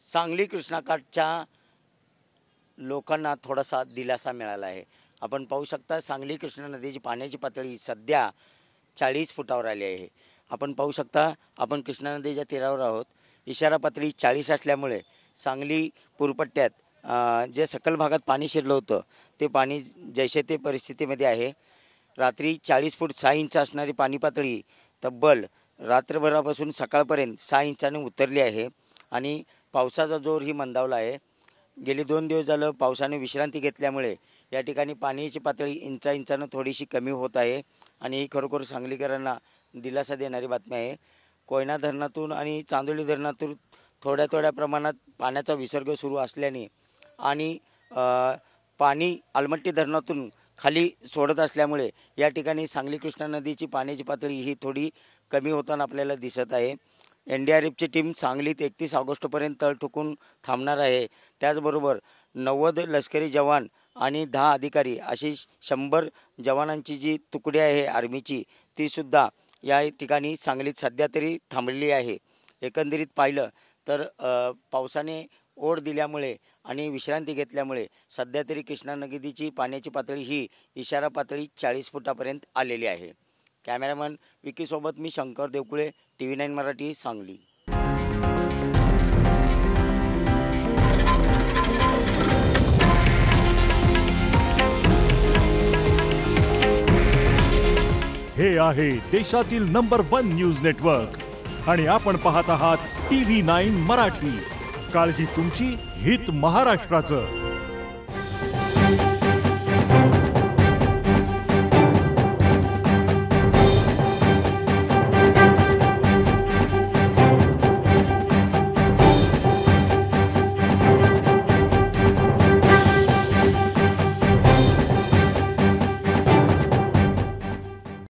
सांगली कृष्णाकाठच्या लोकांना थोडासा दिलासा मिळाला आहे। आपण पाहू शकता सांगली कृष्णा नदीची पाण्याची पातळी सध्या 40 फुटावर आली आहे। आपण पाहू शकता आपण कृष्णा नदीच्या तीरावर आहोत। इशारा पातळी 40 असल्यामुळे सांगली पूरपट्ट्यात जे सकल भागात पाणी शिरलं होतं ते पाणी जैसे ते परिस्थितीमध्ये आहे। रात्री 40 फूट 6 इंच असणारी पाणी पातळी तब्बल रात्रभरापासून सकाळपर्यंत 6 इंचाने उतरली आहे आणि पावसाचा जोर ही मंदावला आहे। गेली 2 दिवस झालं पावसाने विश्रांती घेतल्यामुळे या ठिकाणी पाण्याची पातळी इंचानं थोडीशी कमी होत आहे आणि ही खरोखर सांगलीकरांना दिलासा देणारी बातमी आहे। कोयना धरणातून आणि चांदोली धरणातून थोड्या प्रमाणात पाण्याचा विसर्ग सुरू असल्याने आणि पाणी आलमट्टी धरणातून खाली सोडत असल्यामुळे या ठिकाणी सांगली कृष्णा नदीची पाण्याची पातळी ही थोडी कमी होताना आपल्याला दिसत आहे। NDRFची टीम सांगलीत 31 ऑगस्टपर्यंत तळ ठोकून थांबणार आहे। त्याचबरोबर 90 लष्करी जवान आणि 10 अधिकारी अशी 100 जवानांची जी तुकडी आहे आर्मीची ती सुद्धा या ठिकाणी सांगलीत सध्या तरी थांबलेली आहे। एकंदरीत पाहिलं तर पावसाने ओढ दिल्यामुळे आणि विश्रांती घेतल्यामुळे सध्या तरी कृष्णा नदीची पाण्याची पातळी ही इशारा पातळी 40 फुटापर्यंत आलेली आहे। कॅमेरामन विकी सोबत मी शंकर देवकुळे, TV9 मराठी, सांगली। हे आहे देशातील नंबर 1 न्यूज नेटवर्क आणि आपण पाहत आहात TV9 मराठी। काळजी तुमची, हित महाराष्ट्राचं।